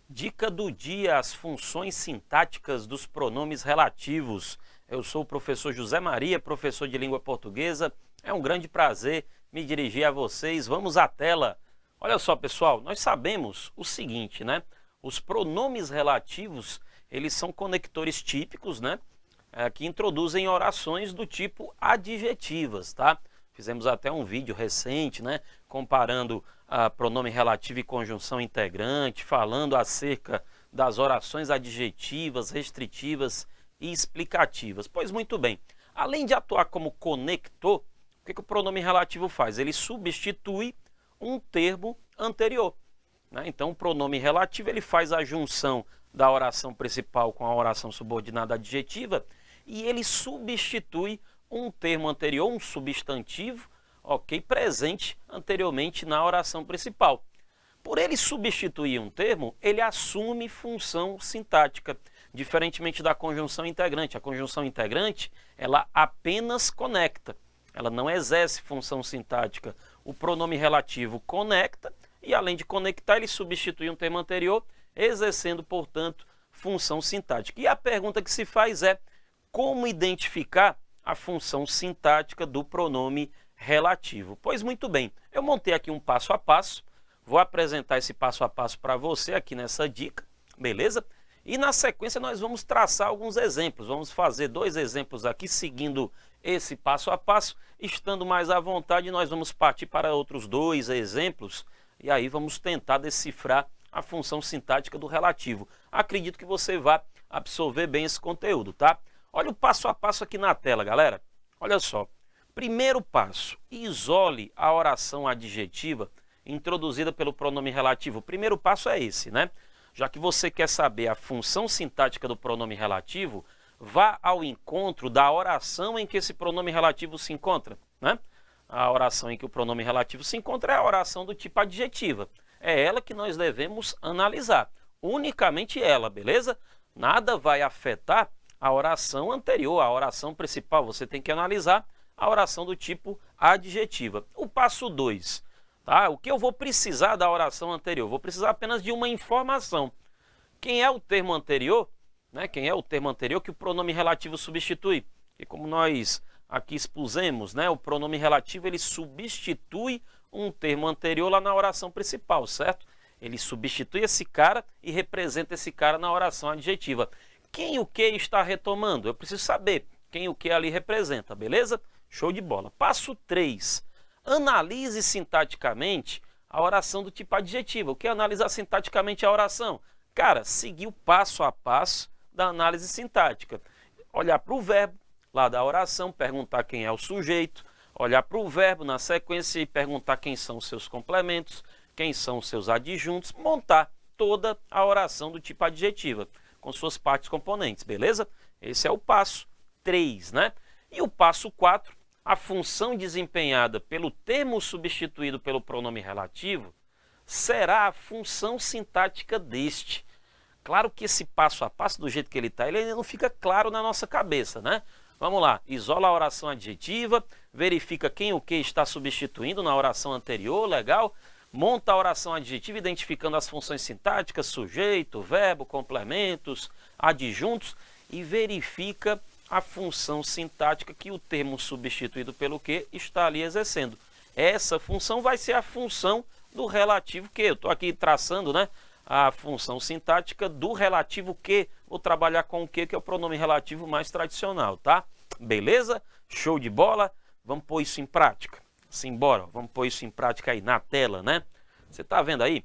Dica do dia: as funções sintáticas dos pronomes relativos. Eu sou o professor José Maria, professor de língua portuguesa. É um grande prazer me dirigir a vocês. Vamos à tela. Olha só, pessoal, nós sabemos o seguinte, né? Os pronomes relativos, eles são conectores típicos, né? Que introduzem orações do tipo adjetivas, tá? Fizemos até um vídeo recente, né? Comparando pronome relativo e conjunção integrante, falando acerca das orações adjetivas, restritivas e explicativas. Pois muito bem, além de atuar como conector, o que o pronome relativo faz? Ele substitui um termo anterior, né? Então, o pronome relativo ele faz a junção da oração principal com a oração subordinada adjetiva e ele substitui um termo anterior, um substantivo, ok, presente anteriormente na oração principal. Por ele substituir um termo, ele assume função sintática, diferentemente da conjunção integrante. A conjunção integrante, ela apenas conecta, ela não exerce função sintática. O pronome relativo conecta e, além de conectar, ele substitui um termo anterior, exercendo, portanto, função sintática. E a pergunta que se faz é: como identificar a função sintática do pronome relativo? Pois muito bem, eu montei aqui um passo a passo, vou apresentar esse passo a passo para você aqui nessa dica, beleza? E na sequência nós vamos traçar alguns exemplos, vamos fazer 2 exemplos aqui seguindo esse passo a passo. Estando mais à vontade, nós vamos partir para outros 2 exemplos e aí vamos tentar decifrar a função sintática do relativo. Acredito que você vai absorver bem esse conteúdo, tá? Olha o passo a passo aqui na tela, galera. Olha só. Primeiro passo: isole a oração adjetiva introduzida pelo pronome relativo. O primeiro passo é esse, né? Já que você quer saber a função sintática do pronome relativo, vá ao encontro da oração em que esse pronome relativo se encontra, né? A oração em que o pronome relativo se encontra é a oração do tipo adjetiva. É ela que nós devemos analisar. Unicamente ela, beleza? Nada vai afetar a oração anterior, a oração principal. Você tem que analisar a oração do tipo adjetiva. O passo 2, tá? O que eu vou precisar da oração anterior? Vou precisar apenas de uma informação. Quem é o termo anterior, né? Quem é o termo anterior que o pronome relativo substitui? E como nós aqui expusemos, né? O pronome relativo ele substitui um termo anterior lá na oração principal, certo? Ele substitui esse cara e representa esse cara na oração adjetiva. Quem o que está retomando? Eu preciso saber quem o que ali representa, beleza? Show de bola. Passo 3. Analise sintaticamente a oração do tipo adjetiva. O que é analisar sintaticamente a oração? Cara, seguir o passo a passo da análise sintática. Olhar para o verbo lá da oração, perguntar quem é o sujeito, olhar para o verbo na sequência e perguntar quem são os seus complementos, quem são os seus adjuntos, montar toda a oração do tipo adjetiva, com suas partes componentes, beleza? Esse é o passo 3, né? E o passo 4, a função desempenhada pelo termo substituído pelo pronome relativo será a função sintática deste. Claro que esse passo a passo, do jeito que ele está, ele ainda não fica claro na nossa cabeça, né? Vamos lá, isola a oração adjetiva, verifica quem o que está substituindo na oração anterior, legal? Monta a oração adjetiva identificando as funções sintáticas, sujeito, verbo, complementos, adjuntos e verifica a função sintática que o termo substituído pelo que está ali exercendo. Essa função vai ser a função do relativo que. Eu estou aqui traçando, né, a função sintática do relativo que. Vou trabalhar com o que é o pronome relativo mais tradicional, tá? Beleza? Show de bola? Vamos pôr isso em prática. Simbora, vamos pôr isso em prática aí na tela, né? Você está vendo aí?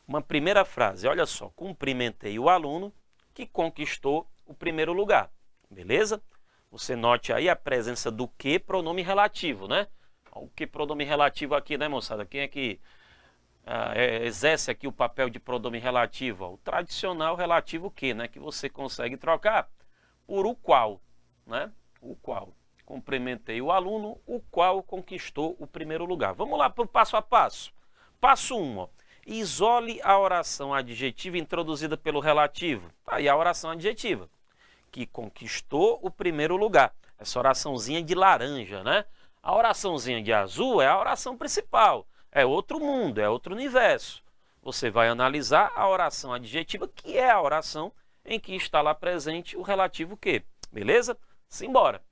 Uma primeira frase, olha só. Cumprimentei o aluno que conquistou o primeiro lugar. Beleza? Você note aí a presença do que pronome relativo, né? O que pronome relativo aqui, né, moçada? Quem é que exerce aqui o papel de pronome relativo? O tradicional relativo que, né? Que você consegue trocar por o qual, né? O qual. Cumprimentei o aluno, o qual conquistou o primeiro lugar. Vamos lá para o passo a passo. Passo 1, ó. Isole a oração adjetiva introduzida pelo relativo. Aí a oração adjetiva, que conquistou o primeiro lugar. Essa oraçãozinha de laranja, né? A oraçãozinha de azul é a oração principal. É outro mundo, é outro universo. você vai analisar a oração adjetiva, que é a oração em que está lá presente o relativo que. Beleza? Simbora.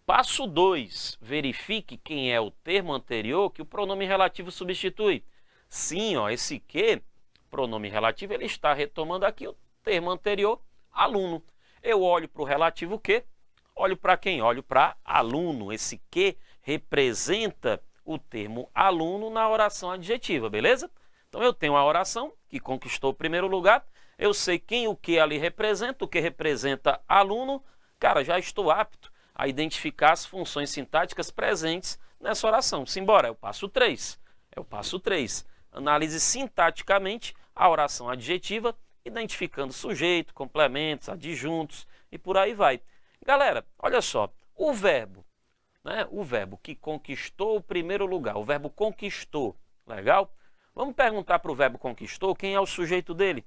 Passo 2. Verifique quem é o termo anterior que o pronome relativo substitui. Sim, ó, esse que, pronome relativo, ele está retomando aqui o termo anterior, aluno. Eu olho para o relativo que, olho para quem? Olho para aluno. Esse que representa o termo aluno na oração adjetiva, beleza? Então eu tenho a oração que conquistou o primeiro lugar, eu sei quem o que ali representa, o que representa aluno, cara, já estou apto a identificar as funções sintáticas presentes nessa oração. Simbora, é o passo 3. É o passo 3. Analise sintaticamente a oração adjetiva, identificando sujeito, complementos, adjuntos e por aí vai. Galera, olha só, o verbo, né? O verbo que conquistou o primeiro lugar, o verbo conquistou, legal? Vamos perguntar para o verbo conquistou quem é o sujeito dele.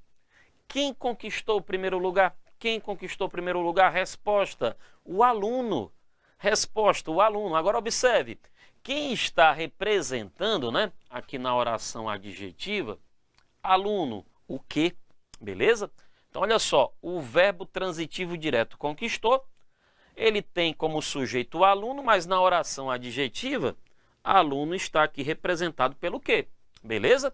Quem conquistou o primeiro lugar? Quem conquistou o primeiro lugar? Resposta, o aluno. Resposta, o aluno. Agora observe, quem está representando, né, aqui na oração adjetiva, aluno, o que, beleza? Então olha só, o verbo transitivo direto conquistou, ele tem como sujeito o aluno, mas na oração adjetiva, aluno está aqui representado pelo que, beleza?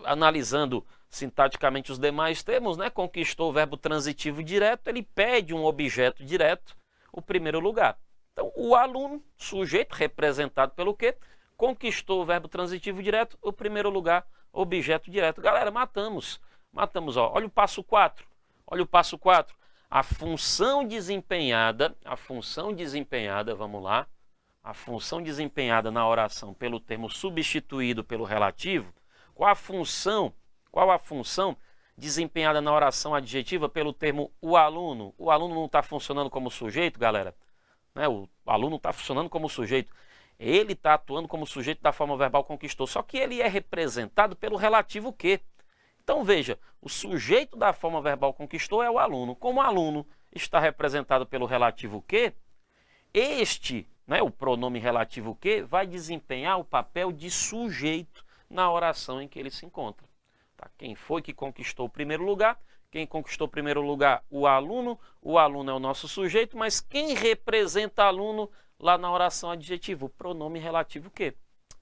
Analisando sintaticamente os demais termos, né? Conquistou o verbo transitivo direto, ele pede um objeto direto, o primeiro lugar. Então, o aluno, sujeito representado pelo que, conquistou o verbo transitivo direto, o primeiro lugar, objeto direto. Galera, matamos, ó. Olha o passo 4, olha o passo 4. A função desempenhada, vamos lá, a função desempenhada na oração pelo termo substituído pelo relativo, qual a função desempenhada na oração adjetiva pelo termo o aluno? O aluno não está funcionando como sujeito, galera? Né? O aluno está funcionando como sujeito. Ele está atuando como sujeito da forma verbal conquistou, só que ele é representado pelo relativo que. Então veja, o sujeito da forma verbal conquistou é o aluno. Como o aluno está representado pelo relativo que, este, né, o pronome relativo que, vai desempenhar o papel de sujeito na oração em que ele se encontra. Tá? Quem foi que conquistou o primeiro lugar? Quem conquistou o primeiro lugar? O aluno é o nosso sujeito, mas quem representa aluno lá na oração adjetiva? O pronome relativo que.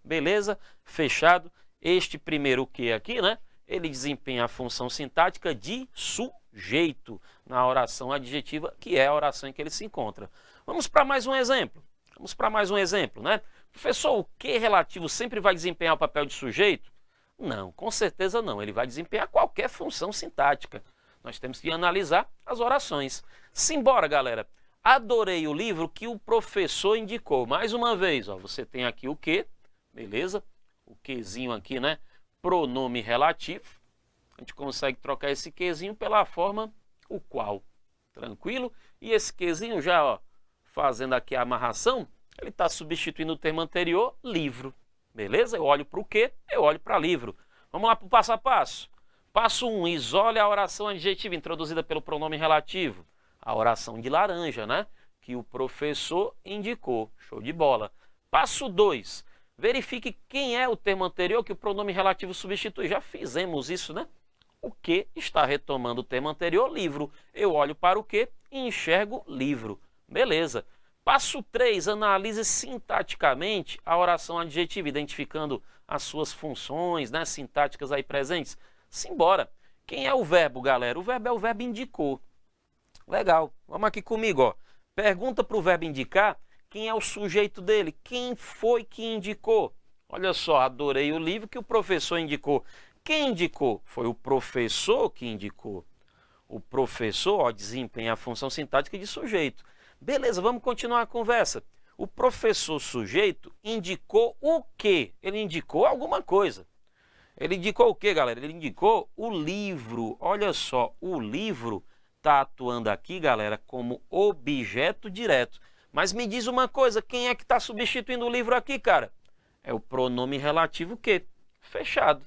Beleza? Fechado. Este primeiro que aqui, né? Ele desempenha a função sintática de sujeito na oração adjetiva, que é a oração em que ele se encontra. Vamos para mais um exemplo. Né? Professor, o que relativo sempre vai desempenhar o papel de sujeito? Não, com certeza não. Ele vai desempenhar qualquer função sintática. Nós temos que analisar as orações. Simbora, galera. Adorei o livro que o professor indicou. Mais uma vez, ó, você tem aqui o que, beleza? O quezinho aqui, né? Pronome relativo. A gente consegue trocar esse quezinho pela forma o qual. Tranquilo? E esse quezinho já, ó, fazendo aqui a amarração, ele está substituindo o termo anterior, livro. Beleza? Eu olho para o que, eu olho para livro. Vamos lá para o passo a passo. Passo 1, isole a oração adjetiva introduzida pelo pronome relativo. A oração de laranja, né? Que o professor indicou. Show de bola. Passo 2, verifique quem é o termo anterior que o pronome relativo substitui. Já fizemos isso, né? O que está retomando o termo anterior, livro. Eu olho para o que e enxergo livro. Beleza. Passo 3, analise sintaticamente a oração adjetiva, identificando as suas funções, né, sintáticas aí presentes. Simbora. Quem é o verbo, galera? O verbo é o verbo indicou. Legal. Vamos aqui comigo, ó. Pergunta para o verbo indicar quem é o sujeito dele. Quem foi que indicou? Olha só, adorei o livro que o professor indicou. Quem indicou? Foi o professor que indicou. O professor, ó, desempenha a função sintática de sujeito. Beleza, vamos continuar a conversa. O professor sujeito indicou o quê? Ele indicou alguma coisa. Ele indicou o quê, galera? Ele indicou o livro. Olha só, o livro está atuando aqui, galera, como objeto direto. Mas me diz uma coisa, quem é que está substituindo o livro aqui, cara? É o pronome relativo que. Fechado.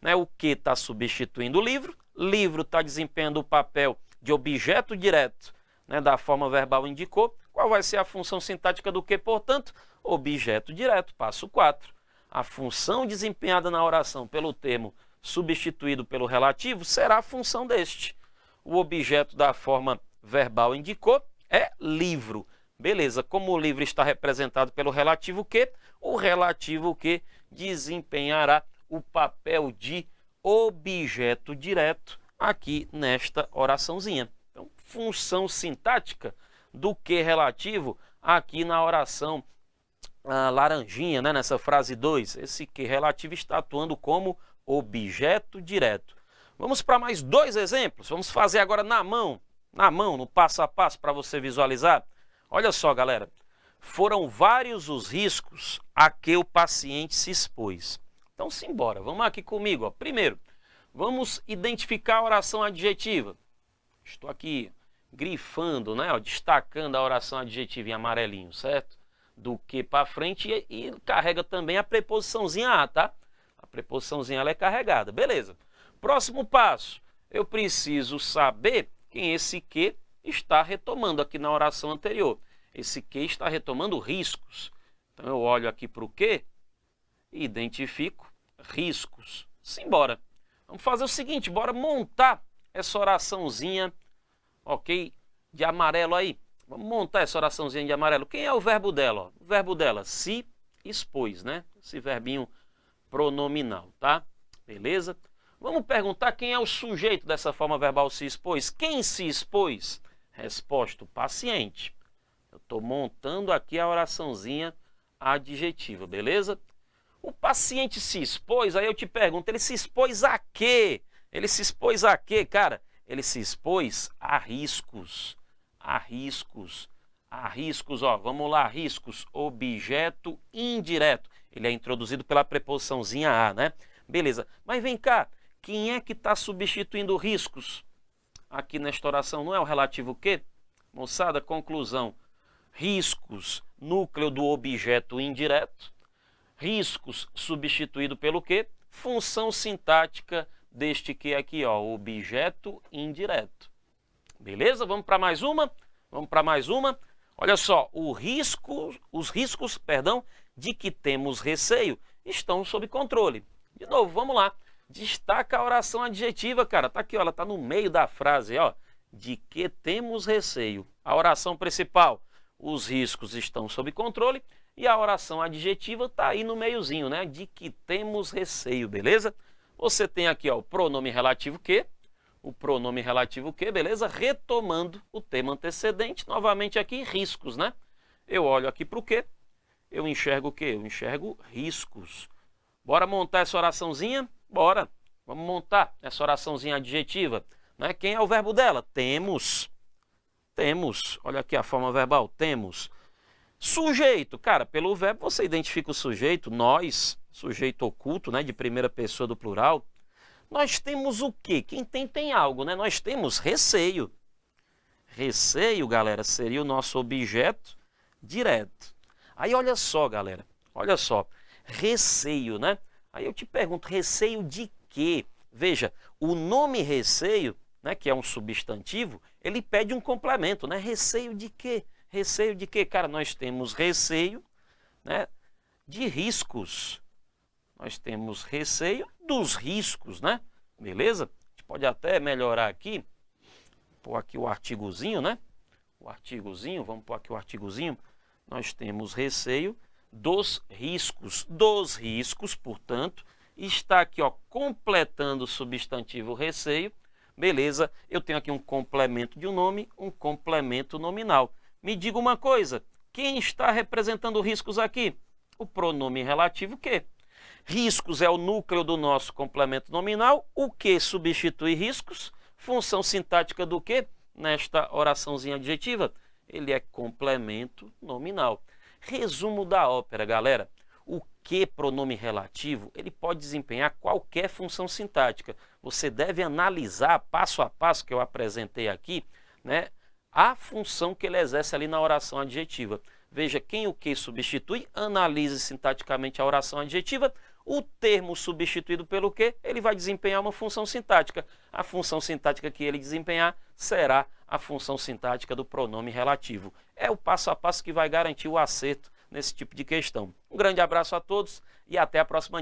Né? O que está substituindo o livro está desempenhando o papel de objeto direto, né, da forma verbal indicou. Qual vai ser a função sintática do que, portanto? Objeto direto, passo 4. A função desempenhada na oração pelo termo substituído pelo relativo será a função deste. O objeto da forma verbal indicou é livro. Beleza, como o livro está representado pelo relativo que, o relativo que desempenhará o papel de objeto direto aqui nesta oraçãozinha. Então, função sintática do que relativo aqui na oração laranjinha, né, nessa frase 2. Esse que relativo está atuando como objeto direto. Vamos para mais 2 exemplos. Vamos fazer agora na mão, no passo a passo para você visualizar. Olha só, galera. Foram vários os riscos a que o paciente se expôs. Então, simbora. Vamos aqui comigo. Ó. Primeiro, vamos identificar a oração adjetiva. Estou aqui grifando, né, ó, destacando a oração adjetiva em amarelinho, certo? Do que para frente e carrega também a preposiçãozinha a, tá? A preposiçãozinha ela é carregada. Beleza. Próximo passo. Eu preciso saber quem esse que está retomando aqui na oração anterior. Esse que está retomando riscos. Então, eu olho aqui para o que e identifico riscos. Simbora. Vamos fazer o seguinte, bora montar essa oraçãozinha, ok, de amarelo aí. Vamos montar essa oraçãozinha de amarelo. Quem é o verbo dela? Ó? O verbo dela, se expôs, né? Esse verbinho pronominal, tá? Beleza? Vamos perguntar quem é o sujeito dessa forma verbal se expôs. Quem se expôs? Resposta, o paciente. Eu estou montando aqui a oraçãozinha adjetiva, beleza? O paciente se expôs, aí eu te pergunto, ele se expôs a quê? Ele se expôs a quê, cara? Ele se expôs a riscos. A riscos. A riscos, ó, vamos lá, riscos, objeto indireto. Ele é introduzido pela preposiçãozinha a, né? Beleza, mas vem cá, quem é que está substituindo riscos? Aqui nesta oração não é o relativo que? Moçada, conclusão. Riscos, núcleo do objeto indireto. Riscos substituído pelo que? Função sintática deste que aqui, ó, objeto indireto. Beleza? Vamos para mais uma? Vamos para mais uma? Olha só, os riscos, de que temos receio estão sob controle. De novo, vamos lá. Destaca a oração adjetiva, cara. Tá aqui, ó, ela tá no meio da frase, ó. De que temos receio. A oração principal, os riscos estão sob controle. E a oração adjetiva tá aí no meiozinho, né? De que temos receio, beleza? Você tem aqui, ó, o pronome relativo que. O pronome relativo que, beleza? Retomando o tema antecedente. Novamente aqui, riscos, né? Eu olho aqui para o que. Eu enxergo o quê? Eu enxergo riscos. Bora montar essa oraçãozinha? Bora. Vamos montar essa oraçãozinha adjetiva. Né? Quem é o verbo dela? Temos. Temos. Olha aqui a forma verbal. Temos. Sujeito. Cara, pelo verbo você identifica o sujeito. Nós, sujeito oculto, né? De primeira pessoa do plural. Nós temos o quê? Quem tem algo, né? Nós temos receio. Receio, galera, seria o nosso objeto direto. Aí olha só, galera. Olha só. Receio, né? Aí eu te pergunto, receio de quê? Veja, o nome receio, né, que é um substantivo, ele pede um complemento, né? Receio de quê? Receio de quê? Cara, nós temos receio, né, de riscos. Nós temos receio dos riscos, né? Beleza? A gente pode até melhorar aqui, pôr aqui o artigozinho, né? O artigozinho, vamos pôr aqui o artigozinho. Nós temos receio dos riscos, portanto, está aqui, ó, completando o substantivo receio. Beleza? Eu tenho aqui um complemento de um nome, um complemento nominal. Me diga uma coisa, quem está representando riscos aqui? O pronome relativo que? Riscos é o núcleo do nosso complemento nominal. O que substitui riscos? Função sintática do que? Nesta oraçãozinha adjetiva, ele é complemento nominal. Resumo da ópera, galera. O que pronome relativo, ele pode desempenhar qualquer função sintática. Você deve analisar passo a passo que eu apresentei aqui, né, a função que ele exerce ali na oração adjetiva. Veja quem o que substitui, analise sintaticamente a oração adjetiva. O termo substituído pelo que, ele vai desempenhar uma função sintática. A função sintática que ele desempenhar será a função sintática do pronome relativo. É o passo a passo que vai garantir o acerto nesse tipo de questão. Um grande abraço a todos e até a próxima dica.